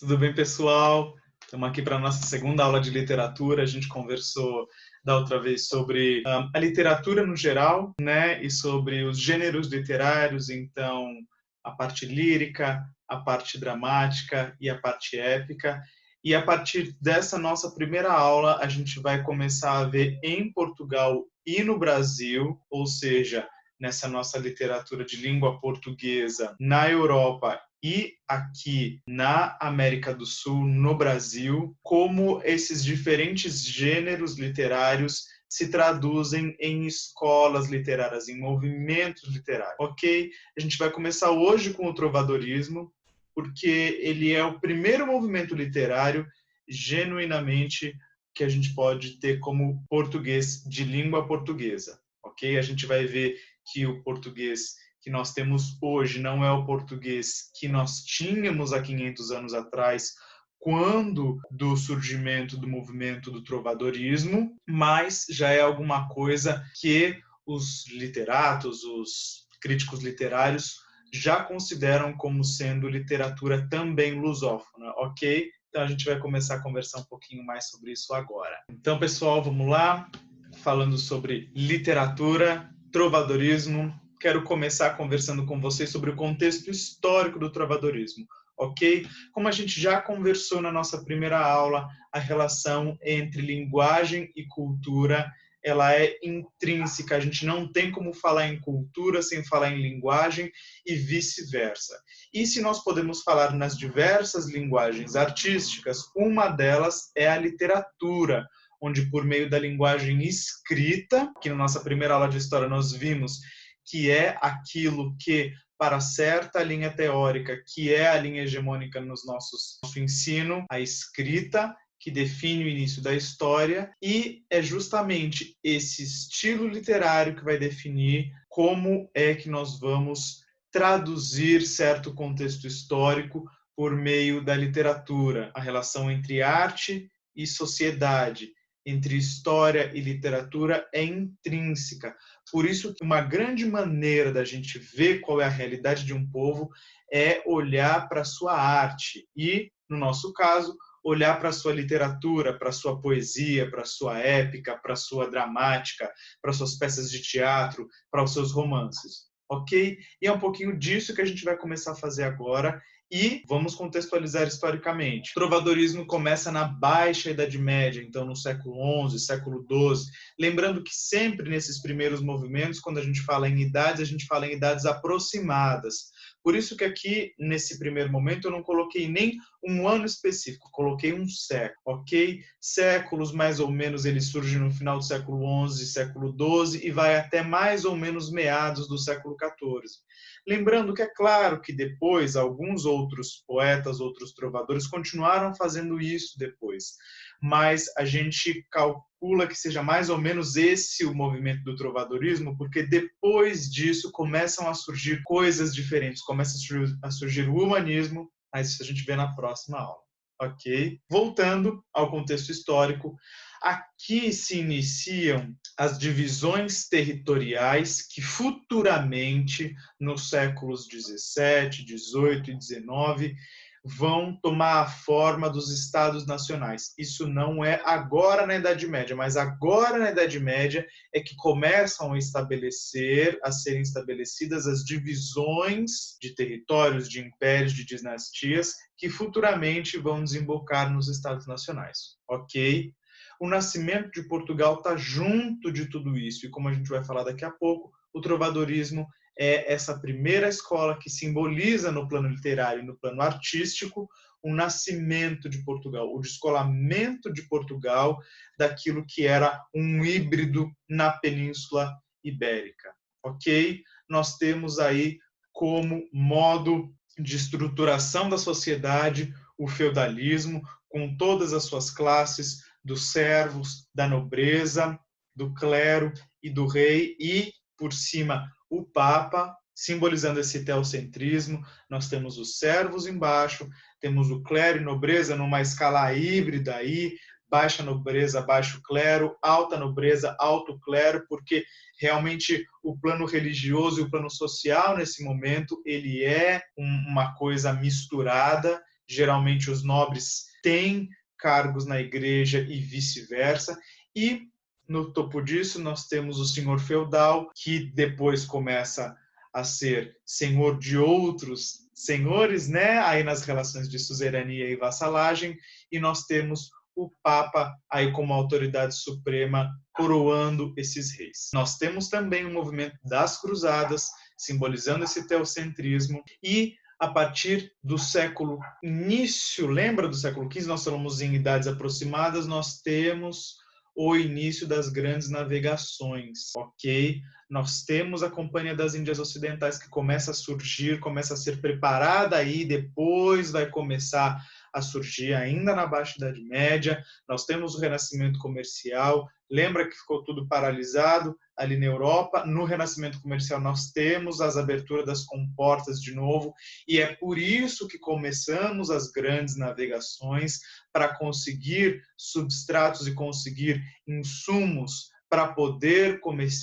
Tudo bem, pessoal? Estamos aqui para a nossa segunda aula de literatura. A gente conversou da outra vez sobre a literatura no geral, né? E sobre os gêneros literários, então a parte lírica, a parte dramática e a parte épica. E a partir dessa nossa primeira aula, a gente vai começar a ver em Portugal e no Brasil, ou seja, nessa nossa literatura de língua portuguesa, na Europa e aqui na América do Sul, no Brasil, como esses diferentes gêneros literários se traduzem em escolas literárias, em movimentos literários, ok? A gente vai começar hoje com o trovadorismo, porque ele é o primeiro movimento literário genuinamente que a gente pode ter como português de língua portuguesa, ok? A gente vai ver que o português que nós temos hoje não é o português que nós tínhamos há 500 anos atrás, quando do surgimento do movimento do trovadorismo, mas já é alguma coisa que os literatos, os críticos literários já consideram como sendo literatura também lusófona, ok? Então a gente vai começar a conversar um pouquinho mais sobre isso agora. Então, pessoal, vamos lá, falando sobre literatura, trovadorismo. Quero começar conversando com vocês sobre o contexto histórico do trovadorismo, ok? Como a gente já conversou na nossa primeira aula, a relação entre linguagem e cultura, ela é intrínseca. A gente não tem como falar em cultura sem falar em linguagem e vice-versa. E se nós podemos falar nas diversas linguagens artísticas, uma delas é a literatura, onde por meio da linguagem escrita, que na nossa primeira aula de história nós vimos que é aquilo que, para certa linha teórica, que é a linha hegemônica no nosso ensino, a escrita, que define o início da história, e é justamente esse estilo literário que vai definir como é que nós vamos traduzir certo contexto histórico por meio da literatura, a relação entre arte e sociedade, entre história e literatura é intrínseca. Por isso, uma grande maneira da gente ver qual é a realidade de um povo é olhar para a sua arte e, no nosso caso, olhar para a sua literatura, para a sua poesia, para a sua épica, para a sua dramática, para as suas peças de teatro, para os seus romances, ok? E é um pouquinho disso que a gente vai começar a fazer agora. E vamos contextualizar historicamente. O trovadorismo começa na Baixa Idade Média, então no século XI, século XII. Lembrando que sempre nesses primeiros movimentos, quando a gente fala em idades, a gente fala em idades aproximadas. Por isso que aqui, nesse primeiro momento, eu não coloquei nem um ano específico, coloquei um século, ok? Séculos, mais ou menos, ele surge no final do século XI, século XII e vai até mais ou menos meados do século XIV. Lembrando que é claro que depois alguns outros poetas, outros trovadores continuaram fazendo isso depois, mas a gente calcula que seja mais ou menos esse o movimento do trovadorismo, porque depois disso começam a surgir coisas diferentes, começa a surgir o humanismo, mas isso a gente vê na próxima aula, ok? Voltando ao contexto histórico, aqui se iniciam as divisões territoriais que futuramente, nos séculos 17, 18 e 19, vão tomar a forma dos estados nacionais. Isso não é agora na Idade Média, mas agora na Idade Média é que começam a serem estabelecidas as divisões de territórios, de impérios, de dinastias, que futuramente vão desembocar nos estados nacionais, ok? O nascimento de Portugal está junto de tudo isso, e como a gente vai falar daqui a pouco, o trovadorismo é essa primeira escola que simboliza no plano literário e no plano artístico o nascimento de Portugal, o descolamento de Portugal daquilo que era um híbrido na Península Ibérica, ok? Nós temos aí como modo de estruturação da sociedade o feudalismo, com todas as suas classes, dos servos, da nobreza, do clero e do rei, e, por cima, o Papa, simbolizando esse teocentrismo. Nós temos os servos embaixo, temos o clero e nobreza numa escala híbrida aí, baixa nobreza, baixo clero, alta nobreza, alto clero, porque realmente o plano religioso e o plano social nesse momento ele é uma coisa misturada geralmente os nobres têm cargos na igreja e vice-versa, e no topo disso nós temos o senhor feudal, que depois começa a ser senhor de outros senhores, né? Aí nas relações de suzerania e vassalagem, e nós temos o Papa aí como autoridade suprema coroando esses reis. Nós temos também o movimento das cruzadas, simbolizando esse teocentrismo, e a partir do século início, lembra do século XV, nós falamos em idades aproximadas, nós temos o início das grandes navegações, ok? Nós temos a Companhia das Índias Ocidentais que começa a surgir, começa a ser preparada aí, depois vai começar a surgir ainda na Baixa Idade Média. Nós temos o Renascimento Comercial, lembra que ficou tudo paralisado ali na Europa? No Renascimento Comercial nós temos as aberturas das comportas de novo, e é por isso que começamos as grandes navegações, para conseguir substratos e conseguir insumos para poder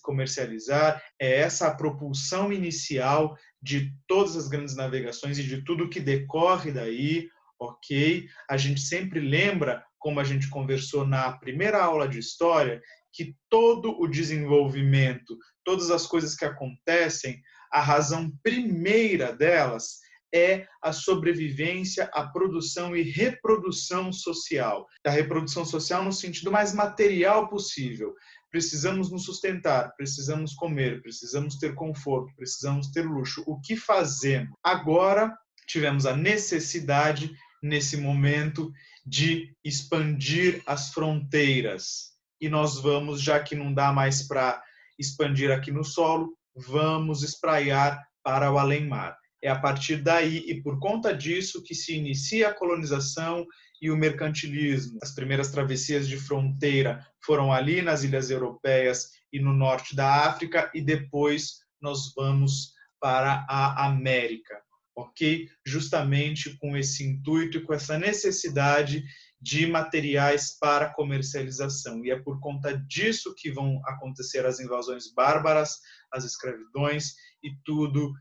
comercializar. É essa a propulsão inicial de todas as grandes navegações e de tudo que decorre daí, ok? A gente sempre lembra, como a gente conversou na primeira aula de história, que todo o desenvolvimento, todas as coisas que acontecem, a razão primeira delas é a sobrevivência, a produção e reprodução social. A reprodução social no sentido mais material possível. Precisamos nos sustentar, precisamos comer, precisamos ter conforto, precisamos ter luxo. O que fazemos? Agora tivemos a necessidade, nesse momento, de expandir as fronteiras. E nós vamos, já que não dá mais para expandir aqui no solo, vamos espraiar para o além-mar. É a partir daí e por conta disso que se inicia a colonização e o mercantilismo. As primeiras travessias de fronteira foram ali nas ilhas europeias e no norte da África, e depois nós vamos para a América, ok? Justamente com esse intuito e com essa necessidade de materiais para comercialização. E é por conta disso que vão acontecer as invasões bárbaras, as escravidões e tudo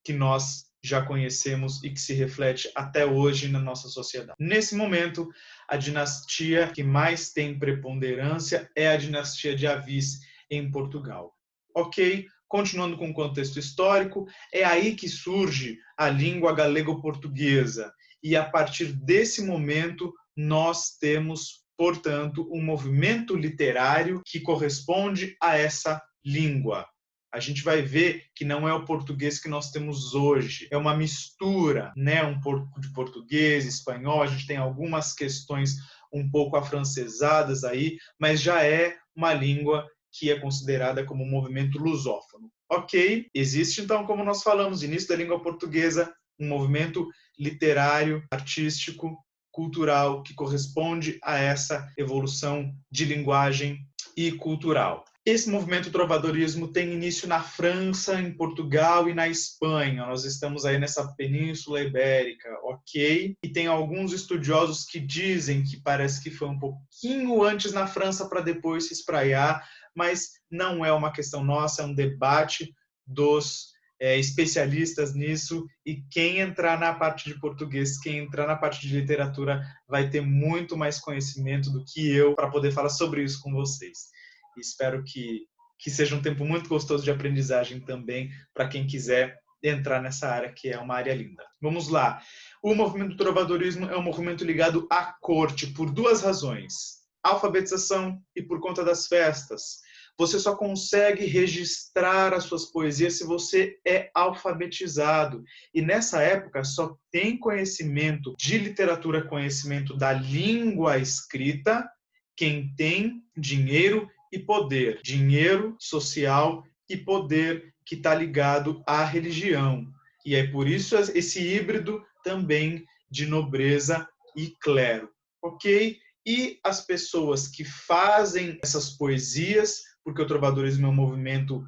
que nós já conhecemos e que se reflete até hoje na nossa sociedade. Nesse momento, a dinastia que mais tem preponderância é a dinastia de Avis em Portugal. Ok? Continuando com o contexto histórico, é aí que surge a língua galego-portuguesa. E a partir desse momento, nós temos, portanto, um movimento literário que corresponde a essa língua. A gente vai ver que não é o português que nós temos hoje, é uma mistura, né? Um pouco de português, espanhol, a gente tem algumas questões um pouco afrancesadas aí, mas já é uma língua que é considerada como um movimento lusófono. Ok, existe então, como nós falamos, início da língua portuguesa, um movimento literário, artístico, cultural, que corresponde a essa evolução de linguagem e cultural. Esse movimento trovadorismo tem início na França, em Portugal e na Espanha. Nós estamos aí nessa Península Ibérica, ok? E tem alguns estudiosos que dizem que parece que foi um pouquinho antes na França para depois se espraiar, mas não é uma questão nossa, é um debate dos especialistas nisso, e quem entrar na parte de português, quem entrar na parte de literatura vai ter muito mais conhecimento do que eu para poder falar sobre isso com vocês. Espero que seja um tempo muito gostoso de aprendizagem também para quem quiser entrar nessa área, que é uma área linda. Vamos lá. O movimento do trovadorismo é um movimento ligado à corte por duas razões: alfabetização e por conta das festas. Você só consegue registrar as suas poesias se você é alfabetizado. E nessa época só tem conhecimento de literatura, conhecimento da língua escrita, quem tem dinheiro e poder, dinheiro social e poder que está ligado à religião. E é por isso esse híbrido também de nobreza e clero, ok? E as pessoas que fazem essas poesias, porque o trovadorismo é um movimento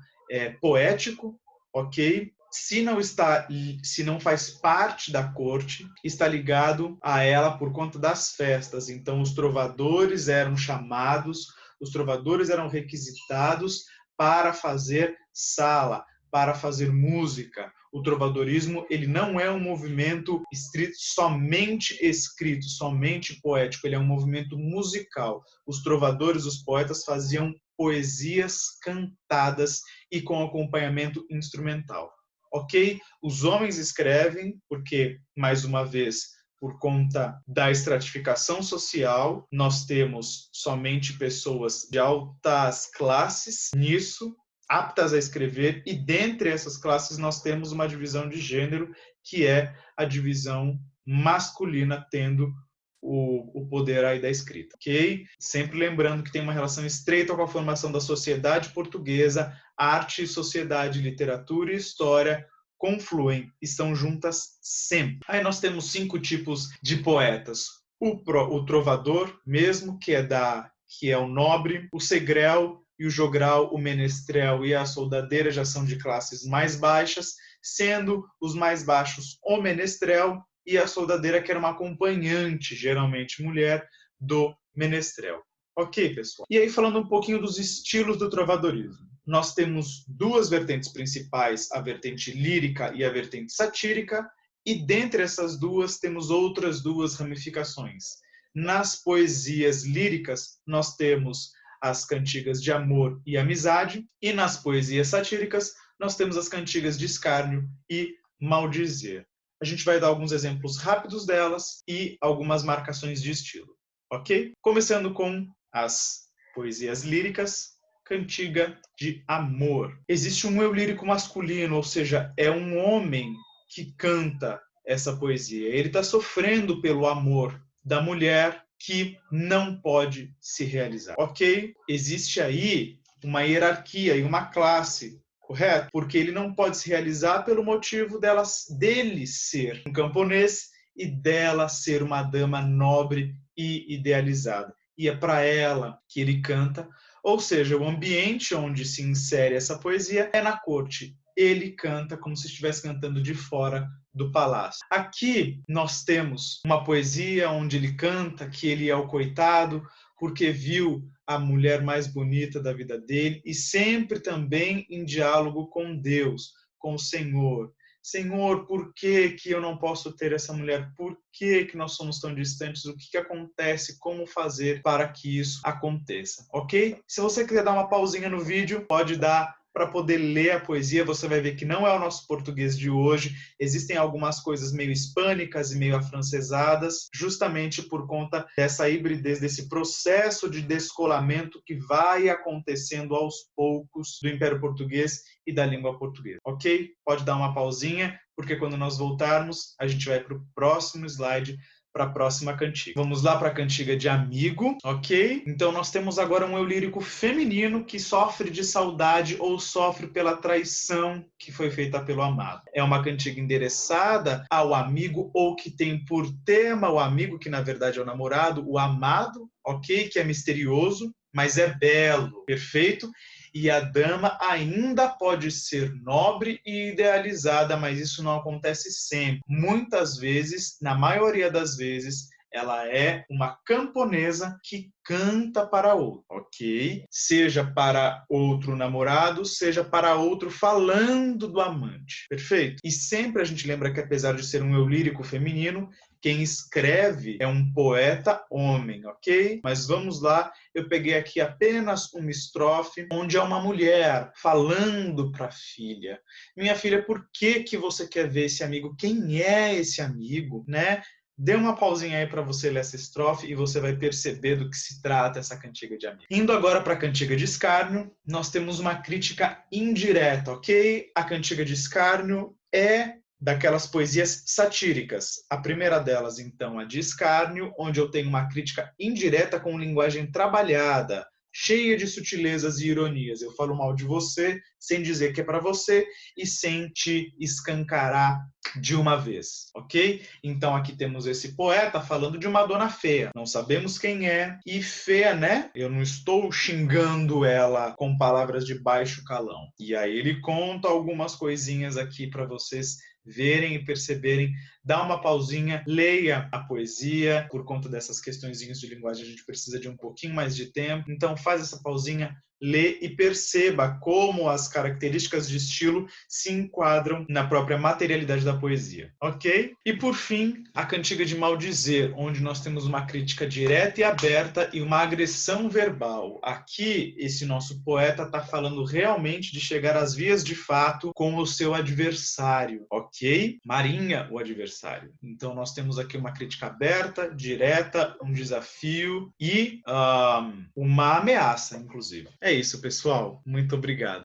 poético, ok? Se não faz parte da corte, está ligado a ela por conta das festas. Então, os trovadores eram chamados, os trovadores eram requisitados para fazer sala, para fazer música. o trovadorismo ele não é um movimento somente escrito, somente poético, ele é um movimento musical. Os trovadores, os poetas faziam poesias cantadas e com acompanhamento instrumental. Ok? Os homens escrevem porque, mais uma vez, por conta da estratificação social, nós temos somente pessoas de altas classes nisso, aptas a escrever, e dentre essas classes nós temos uma divisão de gênero, que é a divisão masculina, tendo o poder aí da escrita, ok? Sempre lembrando que tem uma relação estreita com a formação da sociedade portuguesa, arte, sociedade, literatura e história confluem, estão juntas sempre. Aí nós temos 5 tipos de poetas. O trovador mesmo, que é o nobre, o segrel e o jogral, o menestrel e a soldadeira já são de classes mais baixas, sendo os mais baixos o menestrel e a soldadeira, que era uma acompanhante, geralmente mulher, do menestrel. Ok, pessoal? E aí, falando um pouquinho dos estilos do trovadorismo. Nós temos 2 vertentes principais, a vertente lírica e a vertente satírica, e dentre essas 2 temos outras 2 ramificações. Nas poesias líricas, nós temos as cantigas de amor e amizade, e nas poesias satíricas, nós temos as cantigas de escárnio e maldizer. A gente vai dar alguns exemplos rápidos delas e algumas marcações de estilo, ok? Começando com as poesias líricas, cantiga de amor. Existe um eu lírico masculino, ou seja, é um homem que canta essa poesia. Ele está sofrendo pelo amor da mulher que não pode se realizar, ok? Existe aí uma hierarquia e uma classe, correto? Porque ele não pode se realizar pelo motivo dele ser um camponês e dela ser uma dama nobre e idealizada. E é para ela que ele canta, ou seja, o ambiente onde se insere essa poesia é na corte. Ele canta como se estivesse cantando de fora do palácio. Aqui nós temos uma poesia onde ele canta que ele é o coitado porque viu a mulher mais bonita da vida dele, e sempre também em diálogo com Deus, com o Senhor. Senhor, por que que eu não posso ter essa mulher? Por que que nós somos tão distantes? O que que acontece? Como fazer para que isso aconteça? Ok? Se você quiser dar uma pausinha no vídeo, pode dar para poder ler a poesia. Você vai ver que não é o nosso português de hoje. Existem algumas coisas meio hispânicas e meio afrancesadas, justamente por conta dessa hibridez, desse processo de descolamento que vai acontecendo aos poucos do Império Português e da língua portuguesa, ok? Pode dar uma pausinha, porque quando nós voltarmos, a gente vai para o próximo slide, para a próxima cantiga. Vamos lá para a cantiga de amigo, ok? Então nós temos agora um eu lírico feminino que sofre de saudade ou sofre pela traição que foi feita pelo amado. É uma cantiga endereçada ao amigo, ou que tem por tema o amigo, que na verdade é o namorado, o amado, ok? Que é misterioso, mas é belo, perfeito? E a dama ainda pode ser nobre e idealizada, mas isso não acontece sempre. Muitas vezes, na maioria das vezes, ela é uma camponesa que canta para outro, ok? Seja para outro namorado, seja para outro falando do amante, perfeito? E sempre a gente lembra que, apesar de ser um eu lírico feminino, quem escreve é um poeta homem, ok? Mas vamos lá, eu peguei aqui apenas uma estrofe onde é uma mulher falando para a filha. Minha filha, por que que você quer ver esse amigo? Quem é esse amigo, né? Dê uma pausinha aí para você ler essa estrofe e você vai perceber do que se trata essa cantiga de amigo. Indo agora para a cantiga de escárnio, nós temos uma crítica indireta, ok? A cantiga de escárnio é daquelas poesias satíricas. A primeira delas, então, a de escárnio, onde eu tenho uma crítica indireta com linguagem trabalhada, cheia de sutilezas e ironias. Eu falo mal de você, sem dizer que é para você e sem te escancarar de uma vez, ok? Então aqui temos esse poeta falando de uma dona feia. Não sabemos quem é, e feia, né? Eu não estou xingando ela com palavras de baixo calão. E aí ele conta algumas coisinhas aqui para vocês verem e perceberem. Dá uma pausinha, leia a poesia. Por conta dessas questõezinhas de linguagem, a gente precisa de um pouquinho mais de tempo. Então faz essa pausinha, lê e perceba como as características de estilo se enquadram na própria materialidade da poesia, ok? E por fim, a Cantiga de Maldizer, onde nós temos uma crítica direta e aberta e uma agressão verbal. Aqui, esse nosso poeta está falando realmente de chegar às vias de fato com o seu adversário, ok? Marinha, o adversário. Então, nós temos aqui uma crítica aberta, direta, um desafio e uma ameaça, inclusive. É isso, pessoal. Muito obrigado.